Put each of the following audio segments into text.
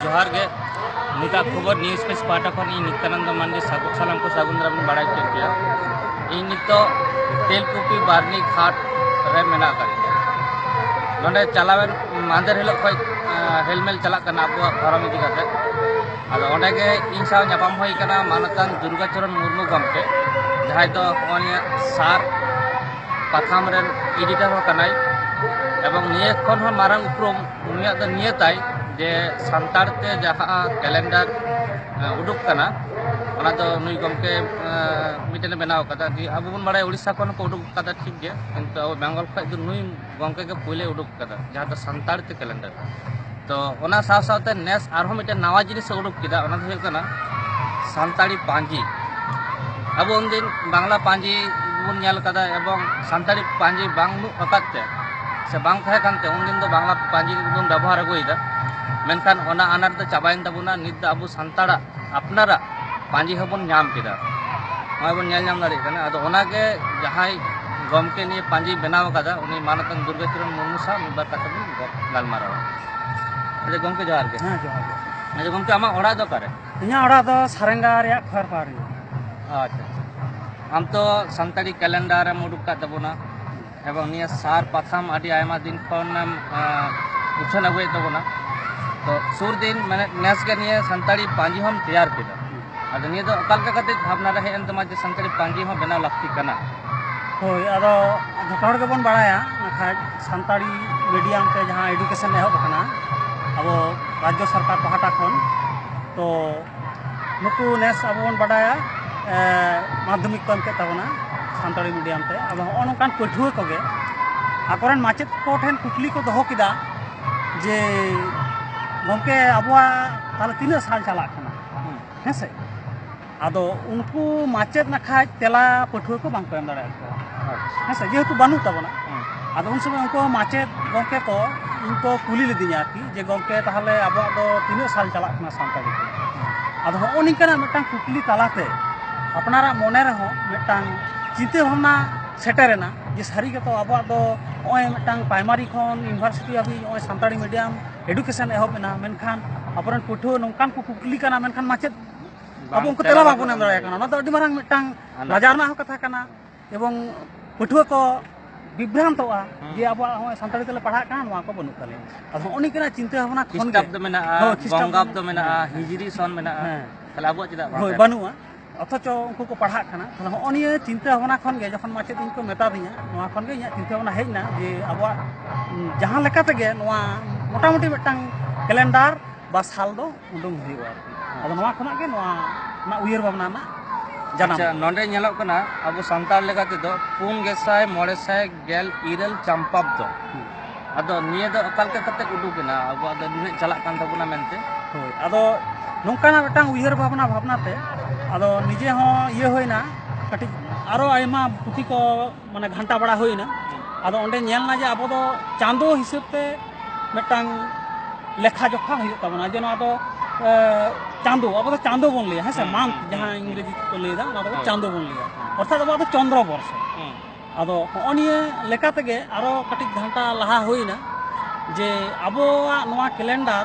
जोहार गे निता खबर news page पाटा खन नित्यानंद मांडी सालाम को सागुन दाराम बड़ा के इन नितो तेलकुपी बारनी घाट रे मेना नोडे चलावेन मांदर हिलो खय हेलमेल चला कना अब फॉर्म इदी कते आदो ओंडे गे इन साव ᱧᱟᱯᱟᱢ होई कना मानतान दुर्गाचरण मुर्मू गमके जहां दो ओनिया सार पाथाम रेन एडिटर हो कनाई एवं निये खन हो मारंग उपरम उनिया द निये ताई जे सानतारते जहां कैलेंडर उडुक कना ओना दो नुई गमके मिटेन बनाव कदा कि अब बन बड़ाय उड़ीसा खन को उडुक कदा ठीक गे किंतु अब बेंगल खय दो नुई गमके के पहिले उडुक कदा जहां दो सानतारते कैलेंडर तो ओना साव सावते नेस आरहो मिटेन नवा जिनिस उडुक किदा ओना दो कना सानताड़ी पांजी अब उन दिन बांग्ला पांजी बन नेल कदा एवं सानताड़ी पांजी बांग नु अकाते से बांग थाय कानते उन दिन दो बांग्ला पांजी बन व्यवहार अगुइदा मेनखान ओना अनार दो चाबाइन तबुना नित अबु सानताड़ा अपनारा पांजी हबन नाम किदा नय बन नेल नाम दाड़ी कना अदो ओना के जहाई गमके निये पांजी बनाव कदा उनी मानतन दुर्गाचरण मुर्मू सा मिबार कथा बन गालमाराव अरे गमके जोहार के हाँ जोहार के अरे गमके आमा ओड़ा दो करे इन्या ओड़ा दो सारंगा रे खर पाड़ी अच्छा हम तो सानताड़ी कैलेंडर एम उडुक का तबुना एवं निया सार पाथाम आदि आयमा दिन खन उछन अगुए तबुना तो सुर दिन माने नेस के निये सानताड़ी पांजी हम तैयार किदा अद निये दो अकाल का कते भावना रहे एन तमा जे सानताड़ी पांजी हम बनाव लाक्ति कना होय आदो जतो हर गेबन बाड़ाया नखा सानताड़ी मीडियम ते जहां एजुकेशन एहब कना अब राज्य सरकार पहाटा खन तो नुकु नेस अब बन बाड़ाया माध्यमिक को एमके तबना सानताड़ी मीडियम ते अब नोकान पठुआ कोगे आकोरन माचेत को ठेन कुकली को दोहो किदा जे गमके अबवा ताले तीन साल चला कना हेसे आदो उनको माचेत नखा तेला पठुआ को बांग को एम दाड़ा हेसे जेहेतु बानु तबना आदो उन समय उनको माचेत गमके को उनको कुली लेदिया कि जे गमके ताहले अबवा दो तीन साल चला कना सानताड़ी को आदो हो निकना मिटांग कुकली तालाते अपनारा मने रहो मिटांग चिंता भावना सेटेरेना जे सारी के तो अब दो ओय मिटांग प्राइमरी खन यूनिवर्सिटी अभी ओय सानताड़ी मीडियम एजुकेशन एहबना मेनखान अपरन पठुआ नोंकान को कुकली कना मेनखान माचेत अब उनको तेला बाबन एम दाड़ा कना ना अडी मारंग मिटांग लाजारना हो कथा कना एवं पठुआ को विभ्रांतवा जे अब सानताड़ी तेले पढ़ा कना नवा को बनु तले अब ओनी कना चिंता भावना खन खिस्टाब दो मेना बंगाब दो मेना हिजरी सन मेना तले अब चिदा होय बनुआ अथचो उनको को पढ़ा कना तले होनिए चिंता भावना खन गे जखन माचेत इनको मेता दिया नवा खन गे चिंता भावना हेजना जे अब जहां लेका तेगे नवा मोटामुटी मिटांग कैलेंडर बा साल दो उडुंग हुआ अब नवा खना के नवा ना उयर भावना ना जाना अच्छा नोंडे नेलोक कना अब सानताड़ लेका ते दो 9,900 चंपाब दो अदो निये दो अकाल के कते उडुकना अब अदो निने चला कान तबुना मेनते होय अदो नोंकाना मिटांग उयर भावना ते अदो निजे हो ये होइना कटी आरो आयमा पुथी को माने घंटा बड़ा होइना अदो ओंडे नेलना जे अब दो चांदो हिसाब ते मिटांग लेखा जोखा हुई तबना जे नवा दो चांदो अब तो चांदो बन लिया है से मंथ जहां इंग्रेजी को लेदा ना दो चांदो बन लिया अर्थात अब तो चंद्र वर्ष अदो ओनिए लेका तेगे आरो कटी घंटा लहा होइना जे अबो नवा कैलेंडर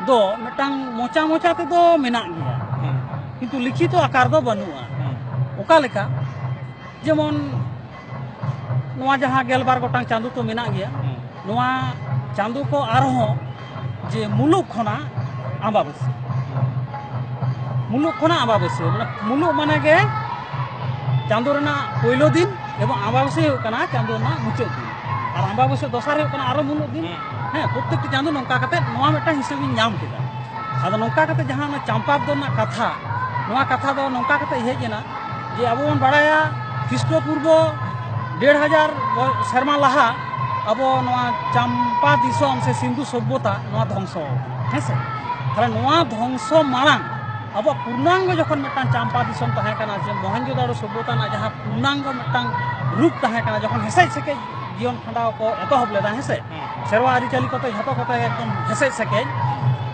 दो मिटांग मोचा मोचा ते दो मेना गया किंतु लिखित आकार दो बनुआ ओका लेका जेमन नवा जहां गेलबार गोटांग चांदो तो मेना गया नवा चांदो को आरहो जे मुलुक खना आंबाबसी मुलुक खना आंबाबसी माने मुलुक माने गे चांदो रेना पहिलो दिन एवं आंबाबसी कना चांदो ना मुचाद दिन और आंबाबसी दोसार कना आरो मुलुक दिन हाँ प्रत्येक चांदो नौका कते नवा मिटा हिसाब नाम किदा आदो नौका कते जहां चंपाब दो ना कथा नवा कथा दो नौका कते हेजना जे अब बन बाड़ाया ख्रीष्टपूर्व 1,500 शर्मा लहा अब नवा चंपा दिसम से सिंधु सभ्यता नवा ध्वंस हेसे ताले नवा ध्वंस मारांग अब पूर्णांग जखन मिटांग चंपा दिसम तहे कना जे मोहनजोदाड़ो सभ्यता ना जहां पूर्णांग मिटांग रूप तहे कना जखन हेसे सके जीवन खंडाव को एतहब लेदा हेसे सेरवा आरिचाली को झतो को एकदम हेसे सके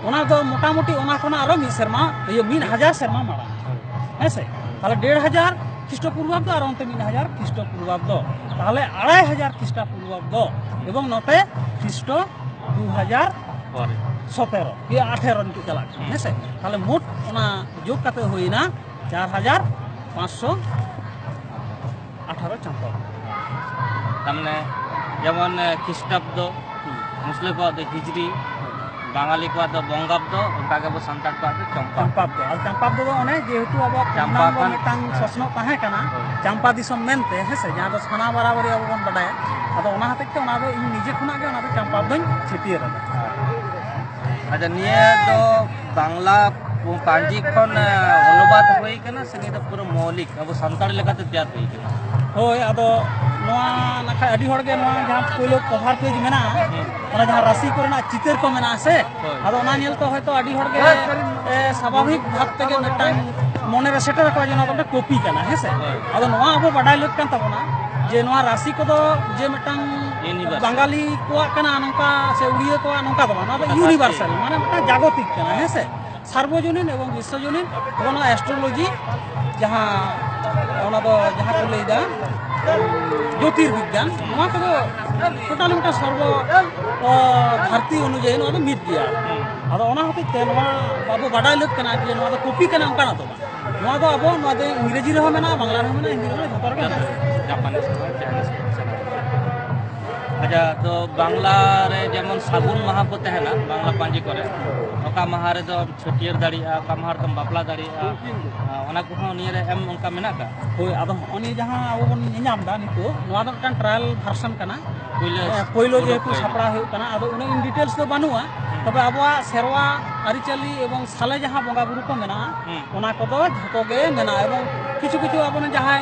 ओना दो मोटामुटी ओना खना आरो 1 शर्मा ये 1000 शर्मा मारा हेसे ताले 1,500 ख्रीष्टपूर्वाब्द और अंत 1000 ख्रीष्टपूर्वाब्द ताहले 2,500 ख्रीष्टपूर्वाब्द एवं नोते ख्रीष्ट 2000 17 ya 18 निकल चला है से ताले मोट ओना योग कते होइना 4518 चंपा तामने जेमन ख्रिस्टाब्द मुस्लिम को हिजरी बांगाली को बंगाब्द उनका के सानतार को चंपाब्द और चंपाब्द दो ओने जेहेतु अब चंपा मिटांग ससनो ताहे कना चंपा दिसम मेनते है से जहां दो साना बराबरी अब बन बडाय अदो ओना हतेते ओना दो इन निजे खुना के ओना दो चंपाब्द छितिए रदा अच्छा निये तो बांग्ला पांजी खन अनुवाद होई कना से तो पूरा मौलिक अब सानतार लेकाते तैयार होई कना होय अदो नोआ नखा अडी हड़गे नोआ जहां पहिलो कवर पेज मेना ओना जहां राशि कोरेना चितर को मेना से अदो ओना नेल तो होयतो अडी हड़गे स्वाभाविक भाव तेगे मिटांग मने रे सेटर को जना तो कॉपी कना है से अदो नोआ अब बडाय लग कान तबना जे नोआ राशि को दो जे मिटांग बांगाली को कना नोका से उड़िया को नोका दो ना तो यूनिवर्सल माने मिटा जागतिक कना है से सार्वजनीन एवं विश्वजनीन ओना एस्ट्रोलॉजी जहां ओना दो जहां को लेदा ज्योतिर्विज्ञान नोआ को टोटल मिटा सर्व भारतीय अनुଯାयी नोआ मिट गया अदो ओना होते ते नोआ बाबू बडाय लग कना जे नोआ दो कॉपी कना ओका ना तो नोआ दो अब नोआ दे इंग्रेजी रे मेना बांग्ला रे मेना हिंदी रे जतर के जापानीज चाइनीज अच्छा तो बांग्ला रे जेमन सागुन माहा को तहना बांग्ला पांजी करे ओका माहा रे दो छटियर दाड़िया ओका माहा रे बापला दाड़िया ओना को हो निये रे एम ओनका मेना का होय अदो ओनी जहां अब बन नियाम दा नितो नोआ दो टन ट्रायल वर्जन कना पहिलो जेहेतु छपड़ा हो कना अदो उन इन डिटेल्स दो बानुआ तबे अबवा सेरवा आरिचली एवं साले जहां बंगा बुरु को मेना ओना को दो झतो गे मेना एवं किछु किछु अब जहां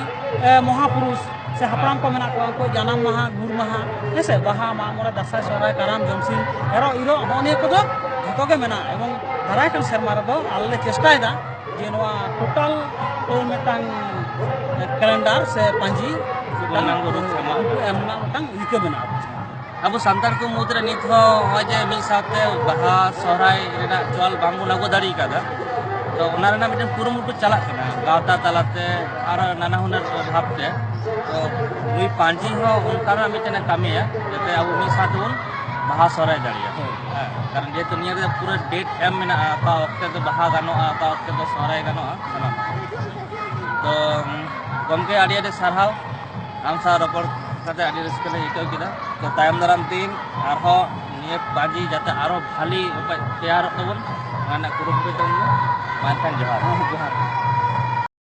महापुरुष से हपराम को मेना को जन्म माहा गुर माहा ऐसे बाहा मा मोरा दसाय सोराय कराम जमसिन एरो इरो ओने को दो झतो गे मेना एवं दाराय कन शर्मा रे दो आले चेष्टाय दा जे नोआ टोटल तो मेटांग कैलेंडर से पांजी नांगो रो एमना मेटांग इके बना अब सानतार को मुद्रे नित हो जे मिल साथे बाहा सोराय रेना चल बांगो लागो दाड़ी कादा तो ओना रेना मिटन कुरुमुटु चला कना गावता तालाते आर नाना हुनर भाबते तो नुई पांजी हो उनकारा मिटन कामिया जते अब मी साथ उन बाहा सोराय दाड़िया कारण जे तो निया पूरा डेट एम मेना का वक्त तो बाहा गानो का वक्त तो सोराय गानो सनम तो गमके आडी आडी सरहाव आम सा रपड़ कते आडी रस्कले इको किदा तो तायम दाराम दिन आरो निये पांजी जाते आरो भाली तैयार तबन आना कुरुमुटु तबन मानखान जोहार